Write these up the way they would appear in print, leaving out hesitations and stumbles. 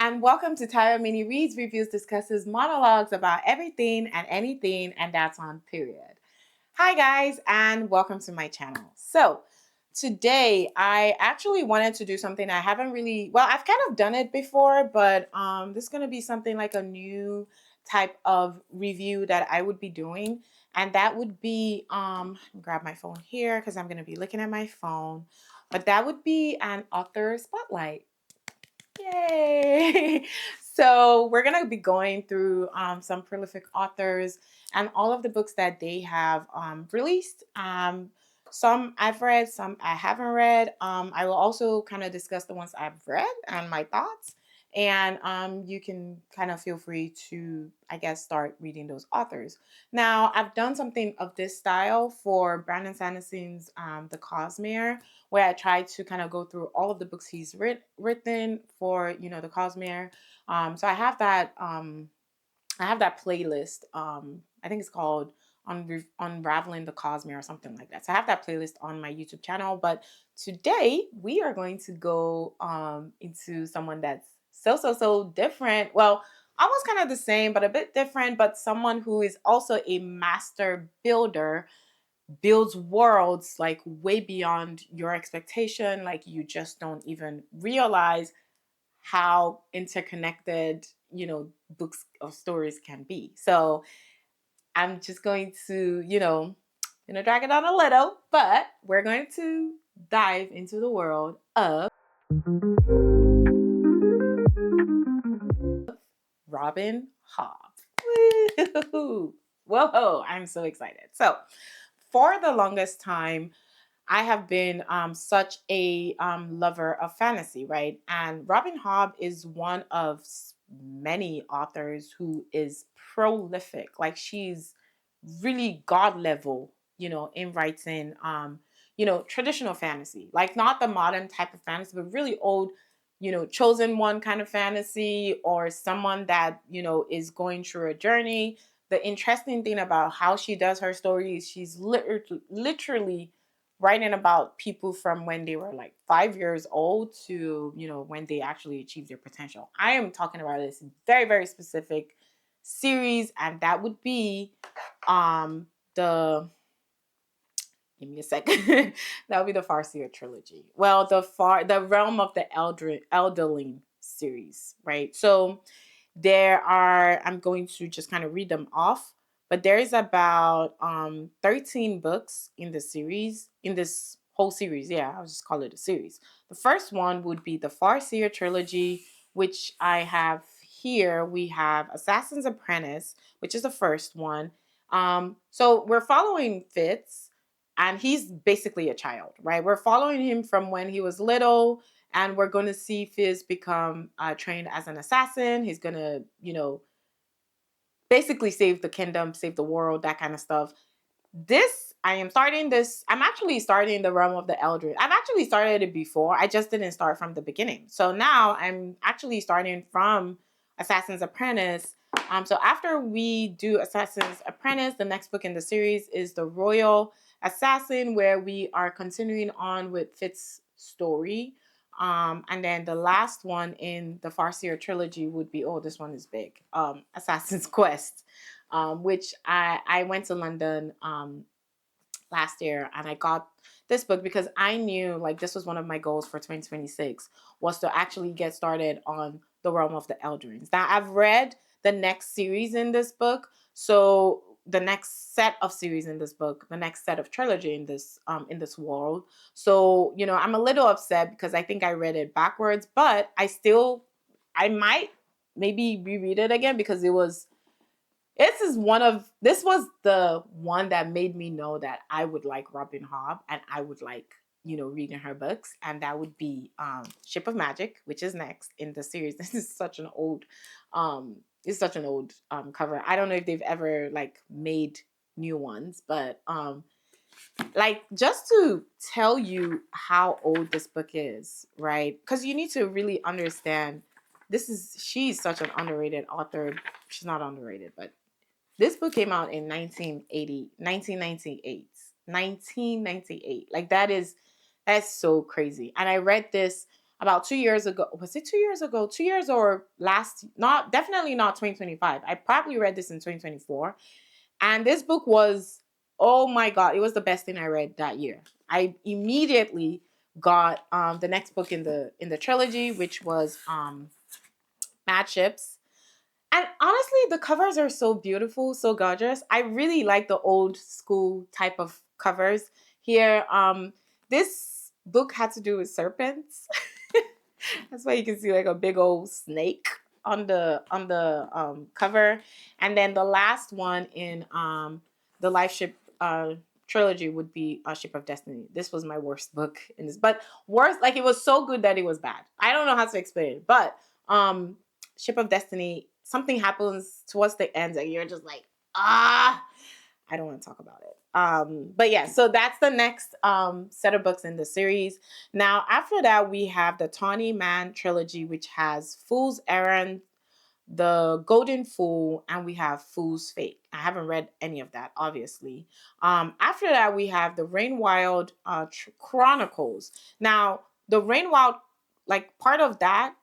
and welcome to Tyra Mini Reads, Reviews, Discusses, Monologues about everything and anything, and that's on period. Hi guys, and welcome to my channel. So today I actually wanted to do something I haven't really, well, I've kind of done it before, but this is going to be something like a new type of review that I would be doing. And that would be, grab my phone here because I'm going to be looking at my phone, but that would be an author spotlight. Yay! So we're going to be going through some prolific authors and all of the books that they have released. Some I've read, some I haven't read. I will also kind of discuss the ones I've read and my thoughts. And you can kind of feel free to, I guess, start reading those authors. Now, I've done something of this style for Brandon Sanderson's The Cosmere, where I tried to kind of go through all of the books he's written for, the Cosmere. So I have that playlist. I think it's called Unraveling the Cosmere or something like that. So I have that playlist on my YouTube channel. But today we are going to go into someone that's so different. Well, almost kind of the same, but a bit different. But someone who is also a master builder, builds worlds like way beyond your expectation. Like you just don't even realize how interconnected, books or stories can be. So I'm just going to, drag it on a little, but we're going to dive into the world of Robin Hobb. Woo-hoo. Whoa, I'm so excited. So for the longest time, I have been such a lover of fantasy, right? And Robin Hobb is one of many authors who is prolific. Like she's really god level, in writing, traditional fantasy, like not the modern type of fantasy, but really old, chosen one kind of fantasy, or someone that, is going through a journey. The interesting thing about how she does her story is she's literally writing about people from when they were like 5 years old to, when they actually achieve their potential. I am talking about this very specific series, and that would be the give me a second. That would be the Farseer Trilogy. Well, the Realm of the Elderling series, right? So I'm going to just kind of read them off, but there's about 13 books in the series, in this whole series. Yeah, I'll just call it a series. The first one would be the Farseer Trilogy, which I have here. We have Assassin's Apprentice, which is the first one. So we're following Fitz, and he's basically a child, right? We're following him from when he was little, and we're going to see Fizz become trained as an assassin. He's going to, basically save the kingdom, save the world, that kind of stuff. I'm actually starting the Realm of the Eldritch. I've actually started it before. I just didn't start from the beginning. So now I'm actually starting from Assassin's Apprentice. So after we do Assassin's Apprentice, the next book in the series is The Royal Assassin, where we are continuing on with Fitz's story. And then the last one in the Farseer Trilogy would be, this one is big, Assassin's Quest, which I went to London last year, and I got this book because I knew like this was one of my goals for 2026, was to actually get started on the Realm of the Elderlings. Now I've read the next series in this book, so the next set of series in this book, the next set of trilogy in this world. So I'm a little upset because I think I read it backwards, but I might maybe reread it again because this was the one that made me know that I would like Robin Hobb and I would like, reading her books. And that would be Ship of Magic, which is next in the series. This is such an old cover. I don't know if they've ever like made new ones, but like just to tell you how old this book is, right? Because you need to really understand she's such an underrated author. She's not underrated, but this book came out in 1998. Like that's so crazy. And I read this about 2 years ago. Was it 2 years ago? 2 years or last, not definitely not 2025. I probably read this in 2024. And this book was, oh my God, it was the best thing I read that year. I immediately got the next book in the trilogy, which was Mad Ships. And honestly, the covers are so beautiful, so gorgeous. I really like the old school type of covers here. This book had to do with serpents. That's why you can see like a big old snake on the cover. And then the last one in the Life Ship trilogy would be Ship of Destiny. This was my worst book in this, but worst, like, it was so good that it was bad. I don't know how to explain it, but Ship of Destiny, something happens towards the end and you're just like, ah, I don't want to talk about it. But yeah, so that's the next set of books in the series. Now, after that, we have the Tawny Man trilogy, which has Fool's Errand, the Golden Fool, and we have Fool's Fate. I haven't read any of that, obviously. After that, we have the Rainwild Chronicles. Now, the Rainwild, like, part of that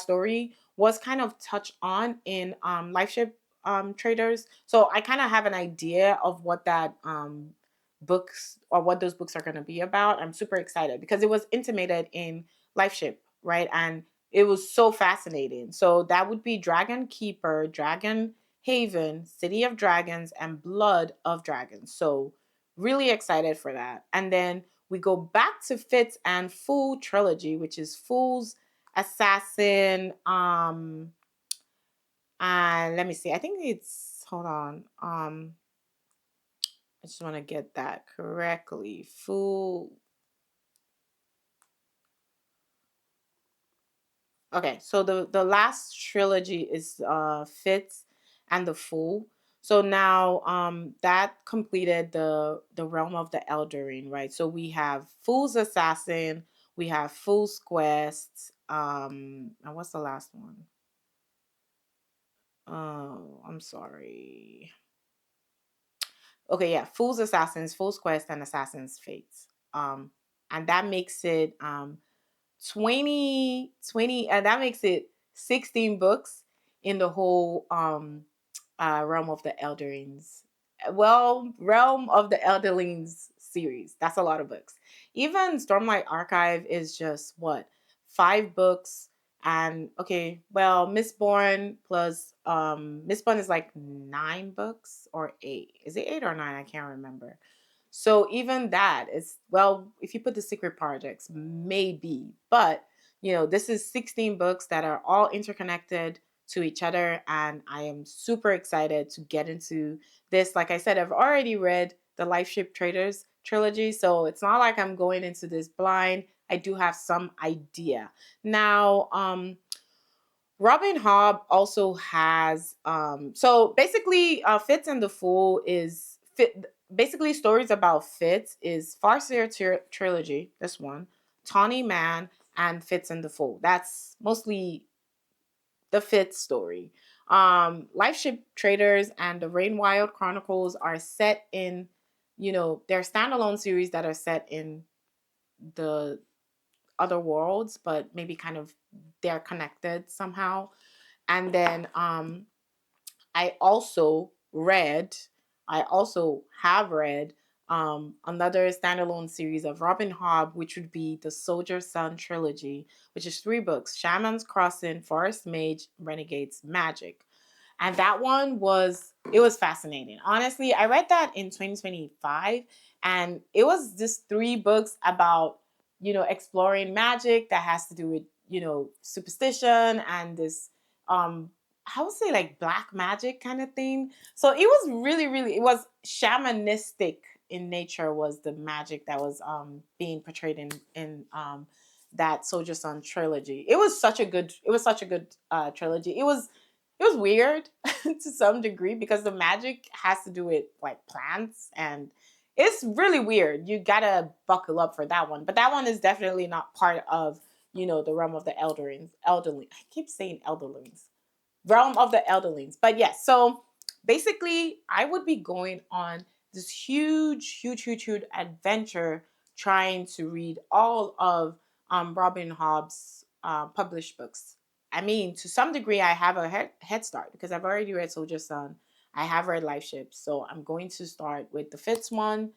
story was kind of touched on in Life Ship Traders. So I kind of have an idea of what that books, or what those books are going to be about. I'm super excited because it was intimated in Life Ship, right? And it was so fascinating. So that would be Dragon Keeper, Dragon Haven, City of Dragons, and Blood of Dragons. So really excited for that. And then we go back to Fitz and Fool trilogy, which is Fool's Assassin. And let me see. I think it's, hold on. I just want to get that correctly. Fool. Okay, so the last trilogy is Fitz and the Fool. So now that completed the realm of the Eldering, right? So we have Fool's Assassin, we have Fool's Quest, and what's the last one? Oh, I'm sorry. Okay, yeah, Fool's Assassins, Fool's Quest, and Assassin's Fates. And that makes it 20 and that makes it 16 books in the whole realm of the Elderlings. Well, realm of the Elderlings series. That's a lot of books. Even Stormlight Archive is just what, 5 books. And okay, well, Mistborn plus Mistborn is like 9 books, or 8. Is it 8 or 9? I can't remember. So even that is, well, if you put the secret projects, maybe. But, this is 16 books that are all interconnected to each other. And I am super excited to get into this. Like I said, I've already read the Life Ship Traders trilogy. So it's not like I'm going into this blind. I do have some idea. Now, Robin Hobb also has so basically Fitz and the Fool is fit, basically stories about Fitz is Farseer Trilogy, this one, Tawny Man, and Fitz and the Fool. That's mostly the Fitz story. Life Ship Traders and the Rain Wild Chronicles are set in, they're standalone series that are set in the other worlds, but maybe kind of they're connected somehow. And then I also read, I also have read another standalone series of Robin Hobb, which would be the Soldier Son trilogy, which is 3 books: Shaman's Crossing, Forest Mage, Renegades Magic. And that one it was fascinating. Honestly, I read that in 2025, and it was just 3 books about, exploring magic that has to do with, superstition and this, I would say, like, black magic kind of thing. So it was really, really, it was shamanistic in nature, was the magic that was being portrayed in that Soldier Son trilogy. It was such a good trilogy. It was weird to some degree because the magic has to do with, like, plants, and it's really weird. You gotta buckle up for that one. But that one is definitely not part of, the realm of the elderlings. I keep saying elderlings. Realm of the Elderlings. But yes, so basically, I would be going on this huge, huge, huge, huge adventure trying to read all of Robin Hobb's published books. I mean, to some degree, I have a head start because I've already read Soldier Son. I have read Life Ship, so I'm going to start with the fifth one,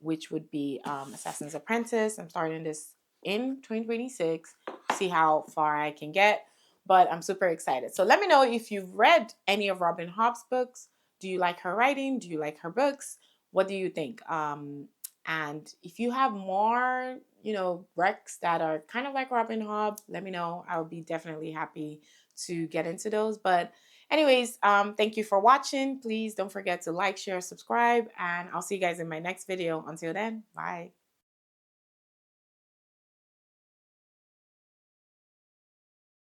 which would be Assassin's Apprentice. I'm starting this in 2026. See how far I can get, but I'm super excited. So let me know if you've read any of Robin Hobb's books. Do you like her writing? Do you like her books? What do you think? And if you have more, Recs that are kind of like Robin Hobb, let me know. I would be definitely happy to get into those. But anyways, thank you for watching. Please don't forget to like, share, subscribe, and I'll see you guys in my next video. Until then, bye.